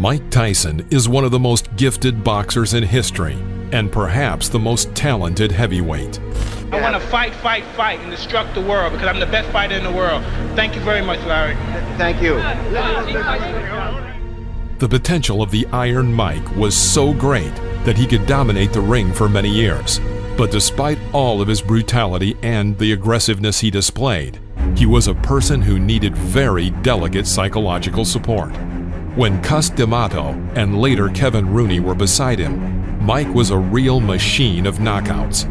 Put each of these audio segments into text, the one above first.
Mike Tyson is one of the most gifted boxers in history and perhaps the most talented heavyweight. I want to fight, and destruct the world because I'm the best fighter in the world. Thank you very much, Larry. Thank you. The potential of the Iron Mike was so great that he could dominate the ring for many years. But despite all of his brutality and the aggressiveness he displayed, he was a person who needed very delicate psychological support. When Cus D'Amato and later Kevin Rooney were beside him, Mike was a real machine of knockouts.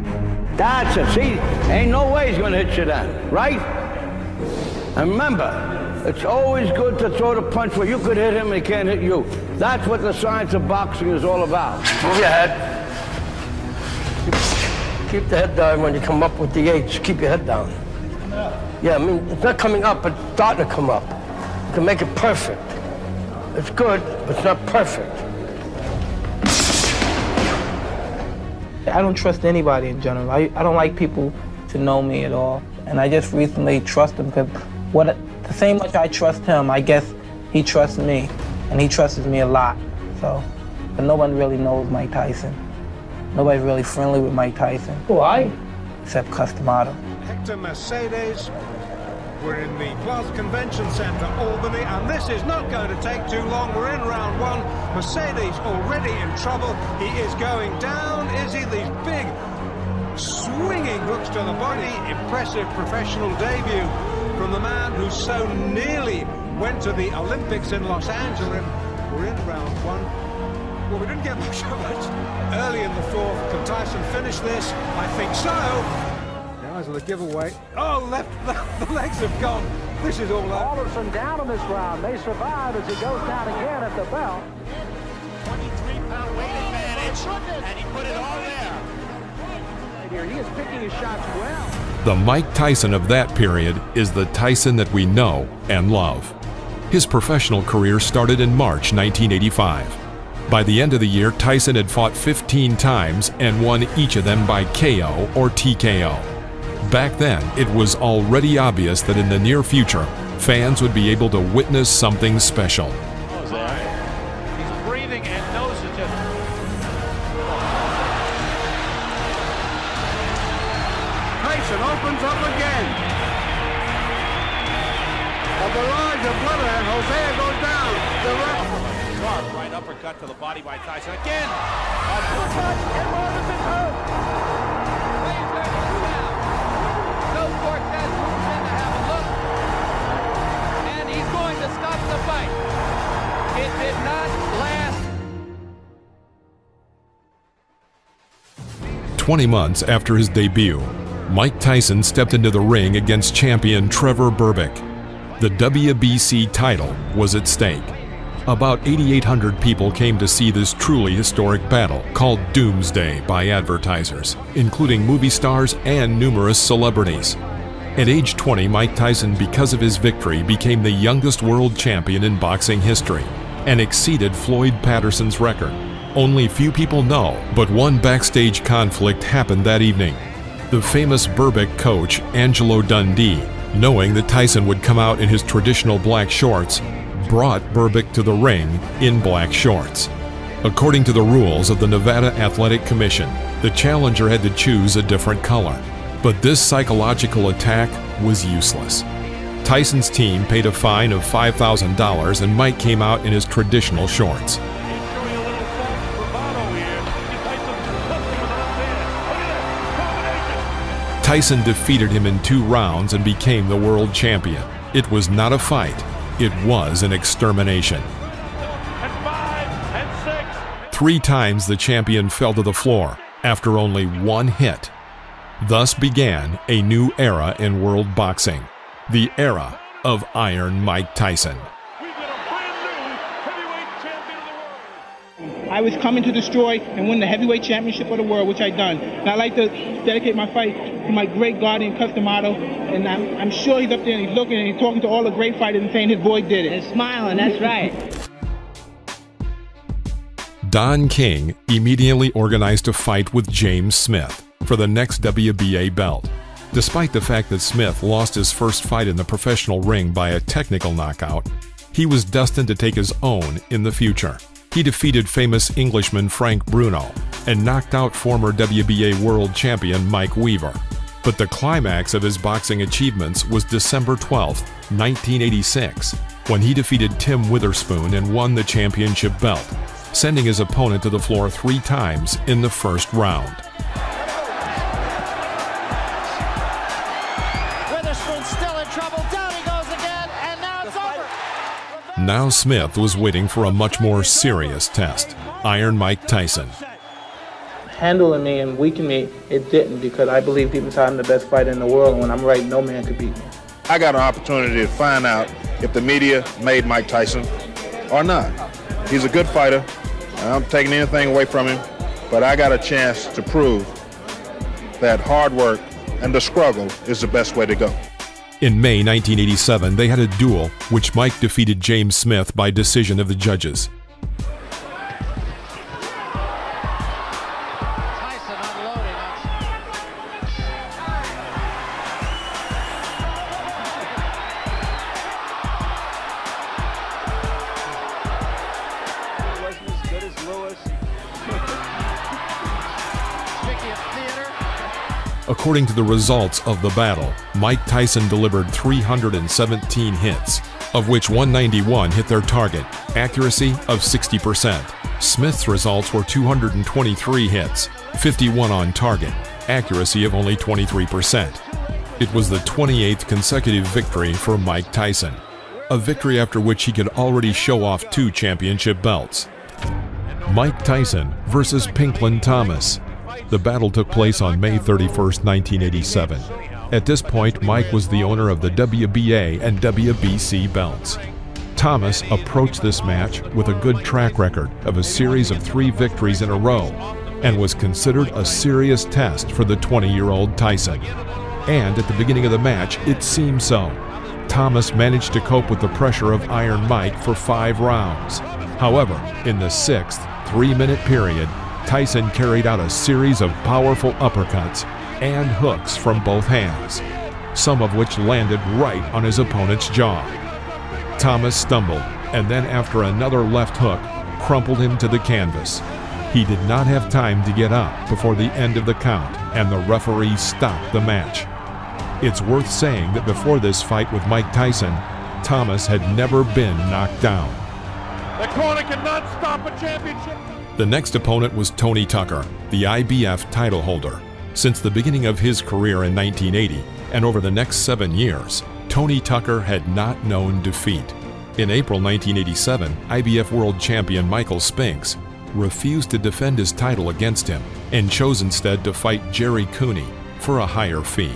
That's it. See, ain't no way he's going to hit you then, right? And remember, it's always good to throw the punch where you could hit him and he can't hit you. That's what the science of boxing is all about. Move your head. Keep the head down when you come up with the H. Keep your head down. Yeah, I mean, it's not coming up, but it's starting to come up. You can make it perfect. It's good, but it's not perfect. I don't trust anybody in general. I don't like people to know me at all. And I just recently trust him because the same much I trust him, I guess he trusts me. And he trusts me a lot. So, but no one really knows Mike Tyson. Nobody's really friendly with Mike Tyson. Why? Except Cus D'Amato. Hector Mercedes. We're in the Plaza Convention Center, Albany, and this is not going to take too long. We're in round one. Mercedes already in trouble. He is going down. Is he? These big swinging hooks to the body. Impressive professional debut from the man who so nearly went to the Olympics in Los Angeles. We're in round one. Well, we didn't get much of it early in the fourth. Can Tyson finish this? I think so. Now is the giveaway. Oh, the legs have gone. This is all out. Alderson down in this round. They survive as he goes down again at the bell. 23-pound weight advantage, and he put it all there. Right here, he is picking his shots well. The Mike Tyson of that period is the Tyson that we know and love. His professional career started in March 1985. By the end of the year, Tyson had fought 15 times and won each of them by KO or TKO. Back then, it was already obvious that in the near future, fans would be able to witness something special. He's breathing and knows it just... Tyson opens up again. A barrage of blood and Hosea goes down. The ref. Sharp right uppercut to the body by Tyson. Again! Uppercut, and Robinson hurt. He's going to go down. No Cortez moves in to have a look. And he's going to stop the fight. It did not last. 20 months after his debut, Mike Tyson stepped into the ring against champion Trevor Berbick. The WBC title was at stake. About 8,800 people came to see this truly historic battle, called Doomsday by advertisers, including movie stars and numerous celebrities. At age 20, Mike Tyson, because of his victory, became the youngest world champion in boxing history and exceeded Floyd Patterson's record. Only few people know, but one backstage conflict happened that evening. The famous Berbick coach, Angelo Dundee, knowing that Tyson would come out in his traditional black shorts, brought Berbick to the ring in black shorts. According to the rules of the Nevada Athletic Commission, the challenger had to choose a different color. But this psychological attack was useless. Tyson's team paid a fine of $5,000 and Mike came out in his traditional shorts. Tyson defeated him in 2 rounds and became the world champion. It was not a fight. It was an extermination. 3 times the champion fell to the floor after only 1 hit. Thus began a new era in world boxing, the era of Iron Mike Tyson. I was coming to destroy and win the heavyweight championship of the world, which I done. And I'd like to dedicate my fight to my great guardian, Cus D'Amato. And I'm sure he's up there and he's looking and he's talking to all the great fighters and saying his boy did it. He's smiling, that's right. Don King immediately organized a fight with James Smith for the next WBA belt. Despite the fact that Smith lost his first fight in the professional ring by a technical knockout, He was destined to take his own in the future. He defeated famous Englishman Frank Bruno and knocked out former WBA world champion Mike Weaver. But the climax of his boxing achievements was December 12, 1986, when he defeated Tim Witherspoon and won the championship belt, sending his opponent to the floor 3 times in the first round. Witherspoon's still in trouble. Down he goes again, and now it's over. Now Smith was waiting for a much more serious test. Iron Mike Tyson. Handling me and weakening me, it didn't, because I believe deep inside I'm the best fighter in the world, and when I'm right, no man could beat me. I got an opportunity to find out if the media made Mike Tyson or not. He's a good fighter. I'm taking anything away from him, but I got a chance to prove that hard work and the struggle is the best way to go. In May 1987, they had a duel, which Mike defeated James Smith by decision of the judges. Tyson unloading on Wasn't as good as Lewis. Speaking of theater, According to the results of the battle, Mike Tyson delivered 317 hits, of which 191 hit their target, accuracy of 60%. Smith's results were 223 hits, 51 on target, accuracy of only 23%. It was the 28th consecutive victory for Mike Tyson, a victory after which he could already show off 2 championship belts. Mike Tyson versus Pinklon Thomas. The battle took place on May 31, 1987. At this point, Mike was the owner of the WBA and WBC belts. Thomas approached this match with a good track record of a series of 3 victories in a row and was considered a serious test for the 20-year-old Tyson. And at the beginning of the match, it seemed so. Thomas managed to cope with the pressure of Iron Mike for 5 rounds. However, in the 6th 3-minute period, Tyson carried out a series of powerful uppercuts and hooks from both hands, some of which landed right on his opponent's jaw. Thomas stumbled, and then after another left hook, crumpled him to the canvas. He did not have time to get up before the end of the count, and the referee stopped the match. It's worth saying that before this fight with Mike Tyson, Thomas had never been knocked down. The corner cannot stop a championship. The next opponent was Tony Tucker, the IBF title holder. Since the beginning of his career in 1980 and over the next 7 years, Tony Tucker had not known defeat. In April 1987, IBF world champion Michael Spinks refused to defend his title against him and chose instead to fight Jerry Cooney for a higher fee.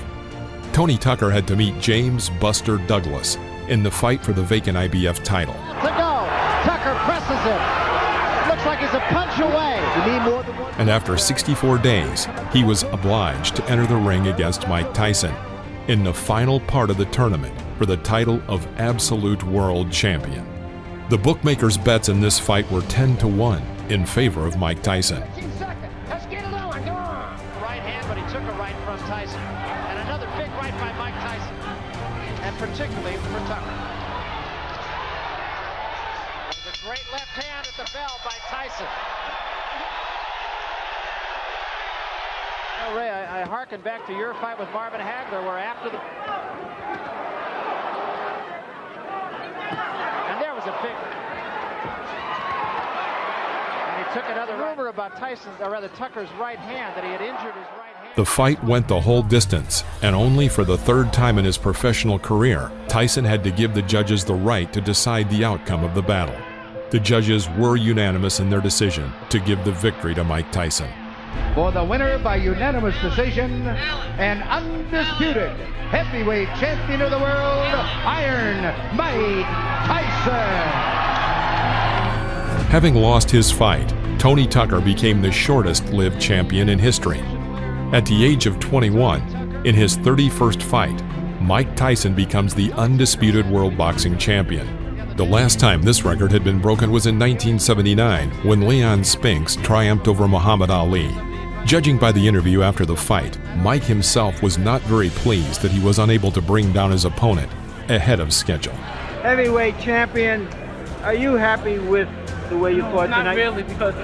Tony Tucker had to meet James Buster Douglas in the fight for the vacant IBF title. to go. Tucker presses him. Looks like he's a punch away. You need more than one. And after 64 days, he was obliged to enter the ring against Mike Tyson in the final part of the tournament for the title of Absolute World Champion. The bookmakers' bets in this fight were 10-1 in favor of Mike Tyson. Right hand, but he took a right from Tyson. And another big right by Mike Tyson. And particularly for Tucker. There's a great left hand at the bell by Tyson. Ray, I hearken back to your fight with Marvin Hagler, where after the... And there was a big... And he took another rumor about Tyson's, or rather Tucker's right hand, that he had injured his right hand. The fight went the whole distance, and only for the 3rd time in his professional career, Tyson had to give the judges the right to decide the outcome of the battle. The judges were unanimous in their decision to give the victory to Mike Tyson. For the winner by unanimous decision, an undisputed heavyweight champion of the world, Iron Mike Tyson. Having lost his fight, Tony Tucker became the shortest-lived champion in history. At the age of 21, in his 31st fight, Mike Tyson becomes the undisputed world boxing champion. The last time this record had been broken was in 1979, when Leon Spinks triumphed over Muhammad Ali. Judging by the interview after the fight, Mike himself was not very pleased that he was unable to bring down his opponent ahead of schedule. heavyweight champion, are you happy with the way you fought tonight? Not really, because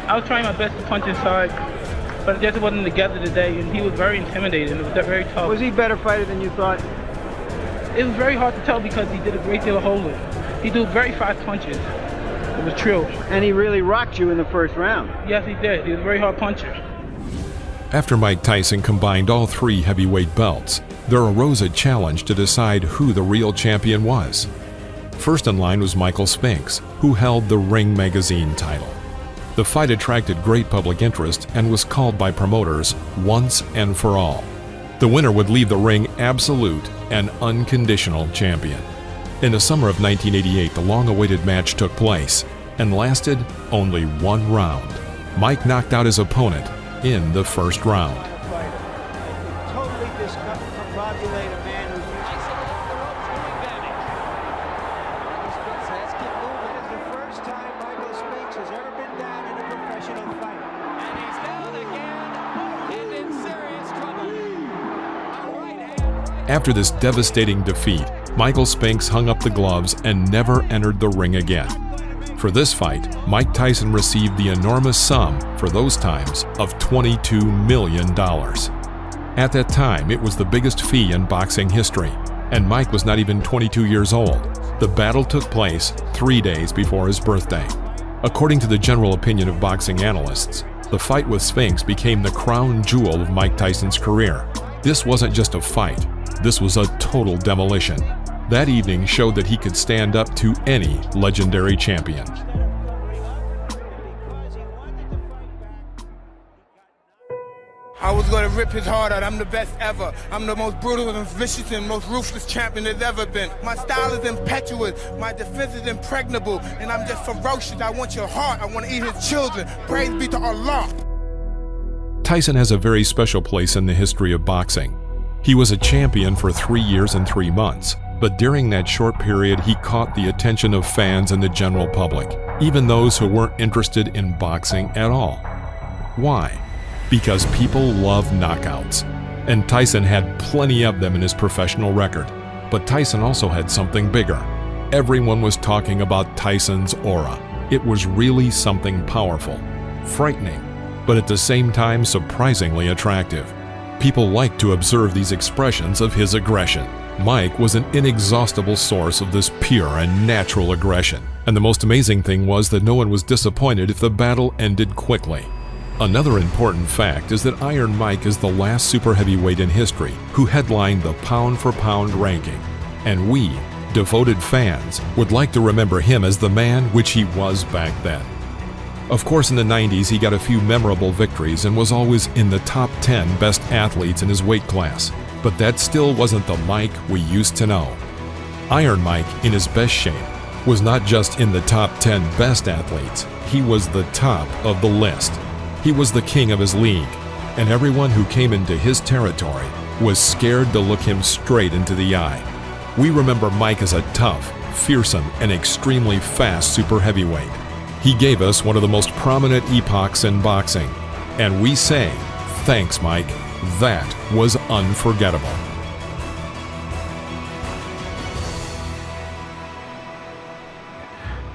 I was trying my best to punch inside, but it just wasn't together today, and he was very intimidating. It was very tough. Was he a better fighter than you thought? It was very hard to tell because he did a great deal of holding. He threw very fast punches. It was true. And he really rocked you in the first round. Yes, he did. He was a very hard puncher. After Mike Tyson combined all 3 heavyweight belts, there arose a challenge to decide who the real champion was. First in line was Michael Spinks, who held the Ring Magazine title. The fight attracted great public interest and was called by promoters once and for all. The winner would leave the ring absolute and unconditional champion. In the summer of 1988, the long-awaited match took place and lasted only 1 round. Mike knocked out his opponent in the first round. Totally discombobulate a man who's Tyson along the ropes doing damage. Let's keep moving. It's the first time Michael Spinks has ever been down in a professional fight. And he's down again and in serious trouble. A right hand. After this devastating defeat, Michael Spinks hung up the gloves and never entered the ring again. For this fight, Mike Tyson received the enormous sum, for those times, of $22 million. At that time, it was the biggest fee in boxing history, and Mike was not even 22 years old. The battle took place 3 days before his birthday. According to the general opinion of boxing analysts, the fight with Spinks became the crown jewel of Mike Tyson's career. This wasn't just a fight, this was a total demolition. That evening showed that he could stand up to any legendary champion. I was going to rip his heart out. I'm the best ever. I'm the most brutal and vicious and most ruthless champion there's ever been. My style is impetuous. My defense is impregnable. And I'm just ferocious. I want your heart. I want to eat his children. Praise be to Allah. Tyson has a very special place in the history of boxing. He was a champion for 3 years and 3 months. But during that short period, he caught the attention of fans and the general public, even those who weren't interested in boxing at all. Why? Because people love knockouts, and Tyson had plenty of them in his professional record. But Tyson also had something bigger. Everyone was talking about Tyson's aura. It was really something powerful, frightening, but at the same time surprisingly attractive. People liked to observe these expressions of his aggression. Mike was an inexhaustible source of this pure and natural aggression, and the most amazing thing was that no one was disappointed if the battle ended quickly. Another important fact is that Iron Mike is the last super heavyweight in history who headlined the pound-for-pound ranking, and we, devoted fans, would like to remember him as the man which he was back then. Of course, in the 90s, he got a few memorable victories and was always in the top 10 best athletes in his weight class. But that still wasn't the Mike we used to know. Iron Mike, in his best shape, was not just in the top 10 best athletes, he was the top of the list. He was the king of his league, and everyone who came into his territory was scared to look him straight into the eye. We remember Mike as a tough, fearsome, and extremely fast super heavyweight. He gave us one of the most prominent epochs in boxing, and we say, thanks, Mike. That was unforgettable.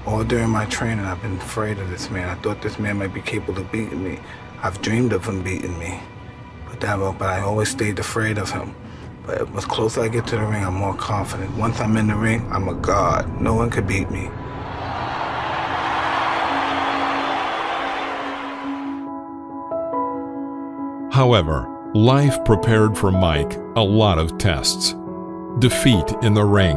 All during my training, I've been afraid of this man. I thought this man might be capable of beating me. I've dreamed of him beating me. But I always stayed afraid of him. But as closer I get to the ring, I'm more confident. Once I'm in the ring, I'm a god. No one could beat me. However, life prepared for Mike a lot of tests. Defeat in the ring,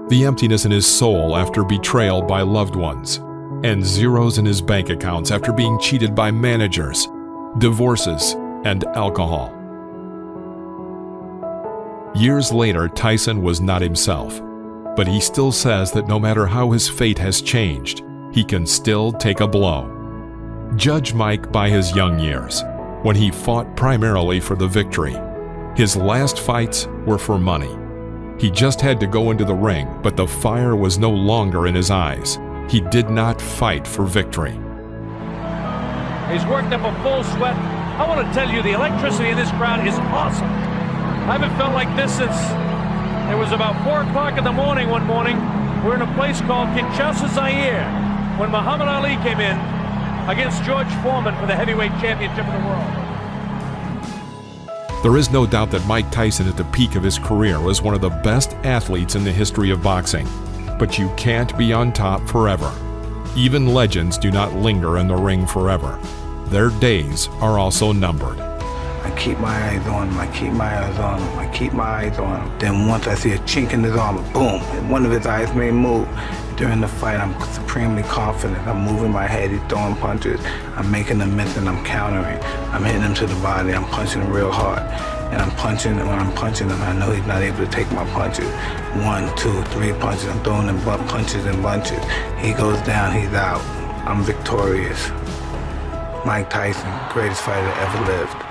the emptiness in his soul after betrayal by loved ones, and zeros in his bank accounts after being cheated by managers, divorces, and alcohol. Years later, Tyson was not himself, but he still says that no matter how his fate has changed, he can still take a blow. Judge Mike by his young years, when he fought primarily for the victory. His last fights were for money. He just had to go into the ring, but the fire was no longer in his eyes. He did not fight for victory. He's worked up a full sweat. I want to tell you, the electricity in this crowd is awesome. I haven't felt like this since It was about 4 o'clock in the morning one morning. We're in a place called Kinshasa, Zaire, when Muhammad Ali came in against George Foreman for the heavyweight championship of the world. There is no doubt that Mike Tyson at the peak of his career was one of the best athletes in the history of boxing. But you can't be on top forever. Even legends do not linger in the ring forever. Their days are also numbered. I keep my eyes on him, I keep my eyes on him, I keep my eyes on him. Then once I see a chink in his armor, boom, and one of his eyes may move. During the fight, I'm supremely confident. I'm moving my head, he's throwing punches. I'm making a miss and I'm countering. I'm hitting him to the body, I'm punching him real hard. And I'm punching, and when I'm punching him, I know he's not able to take my punches. 1, 2, 3 punches, I'm throwing him punches and bunches. He goes down, he's out. I'm victorious. Mike Tyson, greatest fighter that ever lived.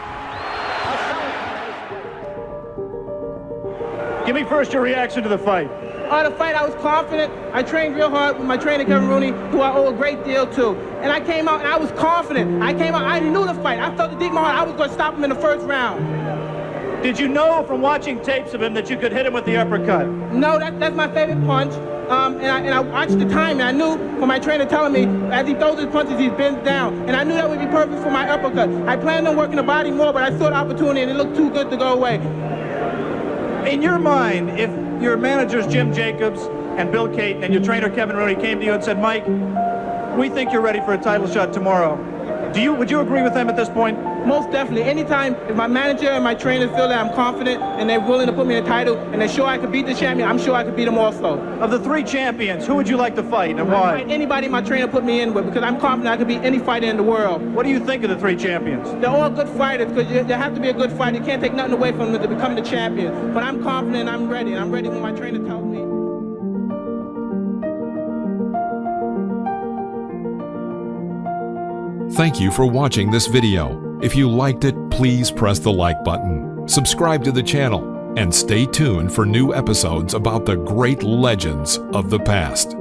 Give me first your reaction to the fight. The fight, I was confident. I trained real hard with my trainer, Kevin Rooney, who I owe a great deal to. And I came out and I was confident. I knew the fight. I felt it deep in my heart. I was going to stop him in the first round. Did you know from watching tapes of him that you could hit him with the uppercut? No, that's my favorite punch. And I watched the time, and I knew from my trainer telling me, as he throws his punches, he bends down. And I knew that would be perfect for my uppercut. I planned on working the body more, but I saw the opportunity, and it looked too good to go away. In your mind, if your managers Jim Jacobs and Bill Caton and your trainer Kevin Rooney came to you and said, Mike, we think you're ready for a title shot tomorrow, would you agree with them at this point? Most definitely. Anytime if my manager and my trainers feel that I'm confident and they're willing to put me in a title and they're sure I could beat the champion, I'm sure I could beat them also. Of the 3 champions, who would you like to fight and why? Anybody my trainer put me in with, because I'm confident I could beat any fighter in the world. What do you think of the 3 champions? They're all good fighters, because you have to be a good fighter. You can't take nothing away from them to become the champion. But I'm confident, I'm ready, and I'm ready when my trainer tells me. Thank you for watching this video. If you liked it, please press the like button, subscribe to the channel, and stay tuned for new episodes about the great legends of the past.